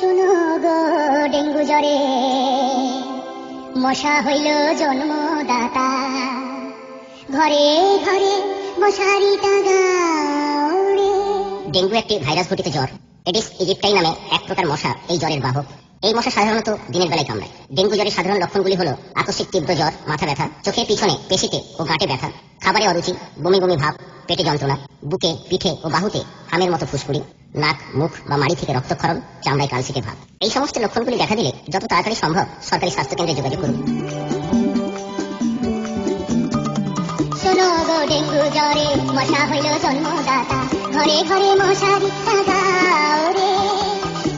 শুনো গো ডেঙ্গু জ্বরে মশা হইল জন্মদাতা, ঘরে ঘরে মশারি টাঙাও রে। ডেঙ্গু একটি ভাইরাস ঘটিত জ্বর। এডিস ইজিপ্টাই নামে এক প্রকার মশা এই জ্বরের বাহক। এই মশা সাধারণত দিনের বেলায় কামড়ায়। ডেঙ্গু জ্বরের সাধারণ লক্ষণগুলি হলো আকস্মিক তীব্র জ্বর, মাথা ব্যথা, চোখের পিছনে, পেশিতে ও গাঁটে ব্যথা, খাবারে অরুচি, বমি বমি ভাব, পেটে যন্ত্রণা, বুকে, পিঠে ও বাহুতে হামের মতো ফুসকুড়ি, নাক, মুখ বা মাড়ি থেকে রক্তক্ষরণ, চামড়ায় কালচেটে ভাব। এই সমস্ত লক্ষণগুলি দেখা দিলে যত তাড়াতাড়ি সম্ভব সরকারি স্বাস্থ্যকেন্দ্রে যোগাযোগ করুন। শোনো গো ডেঙ্গু জ্বরে মশা হইল জন্মদাতা, ঘরে ঘরে মশারি টাঙাও রে।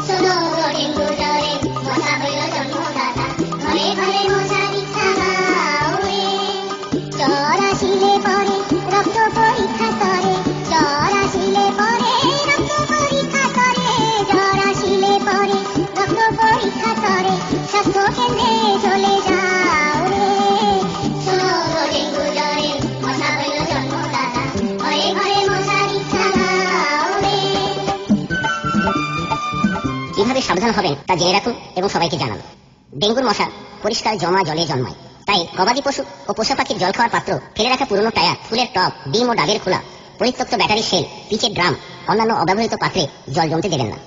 শোনো গো ডেঙ্গু জ্বরে মশা হইল জন্মদাতা, ঘরে ঘরে মশারি টাঙাও রে। জ্বর আসিলে পরে রক্ত পরীক্ষা করে, জ্বর আসিলে পরে রক্ত পরীক্ষা করে, জ্বর আসিলে পরে রক্ত পরীক্ষা করে, স্বাস্থ্য কেন্দ্রে চলে যাও রে। শোনো গো ডেঙ্গু জ্বরে মশা হইল জন্মদাতা, ঘরে ঘরে মশারি টাঙাও রে। কিভাবে সাবধান হবেন তা জেনে রাখুন এবং সবাইকে জানান। ডেঙ্গুর মশা পরিষ্কার জমা জলে জন্মায়। তাই গবাদি পশু ও পোষা পাখির জল খাওয়ার পাত্র, ফেলে রাখা পুরনো টায়ার, ফুলের টব, ডিম ও ডাবের খোলা, পরিত্যক্ত ব্যাটারি সেল, পিচের ড্রাম, অন্যান্য অব্যবহৃত পাত্রে জল জমতে দেবেন না।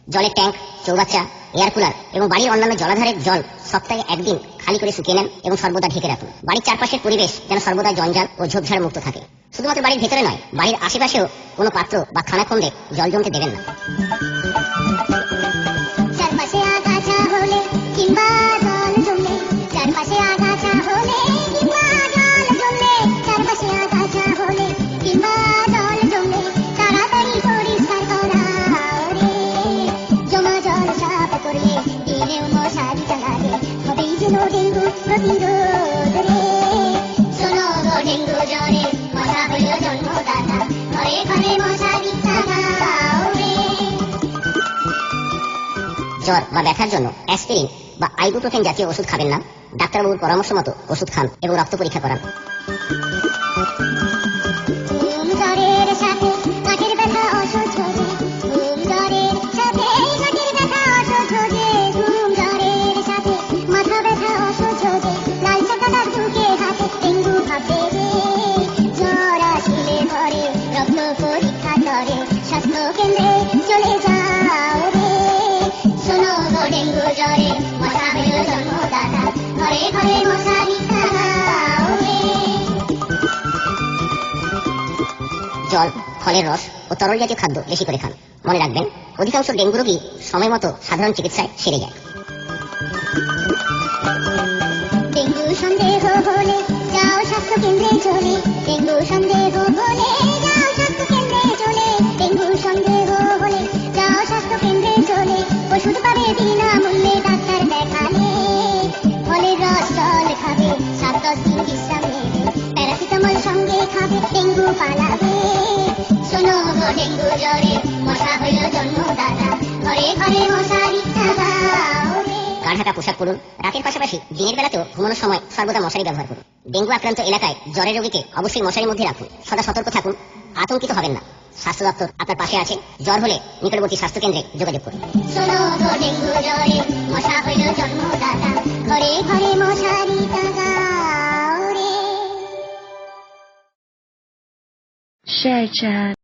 জলের ট্যাঙ্ক, চৌবাচ্চা, এয়ার কুলার এবং বাড়ির অন্যান্য জলাধারের জল সপ্তাহে একদিন খালি করে শুকিয়ে নেন এবং সর্বদা ঢেকে রাখুন। বাড়ির চারপাশের পরিবেশ যেন সর্বদা জঞ্জাল ও ঝোপঝাড় মুক্ত থাকে। শুধুমাত্র বাড়ির ভেতরে নয়, বাড়ির আশেপাশেও কোনো পাত্র বা খানাখন্দে জল জমতে দেবেন না। চারপাশে আগাছা হলে কিংবা জল জমলে, চারপাশে আগাছা হলে কিংবা জল জমলে, চারপাশে আগাছা হলে কিংবা জল জমলে তাড়াতাড়ি পরিষ্কার করাও রে। জমা জল সাফ করলে দিনেও মশারি টাঙালে হবেই যেন ডেঙ্গু প্রতিরোধ রে। শোনো গো ডেঙ্গু জ্বরে মশা হইল জন্মদাতা, ঘরে ঘরে মশারি টাঙাও রে। জ্বর বা ব্যথার জন্য অ্যাসপিরিন বা আইবুপ্রোফেন জাতীয় ওষুধ খাবেন না। ডাক্তারবাবুর পরামর্শ মতো ওষুধ খান এবং রক্ত পরীক্ষা করান। জ্বরের সাথে কাঠের ব্যথা অসহ্য যে, জ্বরের সাথে কাঠের ব্যথা অসহ্য যে, জ্বরের সাথে মাথা ব্যথা অসহ্য যে, লালচা কালার বুকে হাতে ডেঙ্গু ভাববে রে। জ্বর আসিলে পরে রক্ত পরীক্ষা করে, স্বাস্থ্য কেন্দ্রে চলে যাও রে। শোনো গো ডেঙ্গু জ্বরে মশা হইল জন্মদাতা, ঘরে ঘরে মশারি টাঙাও রে। জল, ফলের রস ও তরল জাতীয় খাদ্য বেশি করে খান। মনে রাখবেন, অধিকাংশ ডেঙ্গু রোগী সময় মতো সাধারণ চিকিৎসায় সেরে যায়। ডেঙ্গু সন্দেহ হলে যাও স্বাস্থ্য কেন্দ্রে চলে, ডেঙ্গু সন্দেহ হলে যাও স্বাস্থ্য কেন্দ্রে চলে, ডেঙ্গু সন্দেহ হলে যাও স্বাস্থ্য কেন্দ্রে চলে। ওষুধ পাবে বিনামূল্যে ডাক্তার দেখালে, ফলের রস জল খাবে, 7-10 দিন বিশ্রাম নেবে, প্যারাসিটামল সঙ্গে খাবে, ডেঙ্গু পালাবে। শোনো গো ডেঙ্গু জ্বরে মশা হইল জন্মদাতা, ঘরে ঘরে মশারি টাঙাও রে। গা ঢাকা পোশাক পরুন। রাতের পাশাপাশি দিনের বেলাতেও ঘুমানোর সময় সর্বদা মশারি ব্যবহার করুন। ডেঙ্গু আক্রান্ত এলাকায় জ্বরের রোগীকে অবশ্যই মশারির মধ্যে রাখুন। সদা সতর্ক থাকুন, আতঙ্কিত হবেন না। স্বাস্থ্য দপ্তর আপনার পাশে আছে। জ্বর হলে নিকটবর্তী স্বাস্থ্য কেন্দ্রে যোগাযোগ করুন। শোনো গো ডেঙ্গু জ্বরে মশা হইল জন্মদাতা, ঘরে ঘরে মশারি টাঙাও রে। Share chat.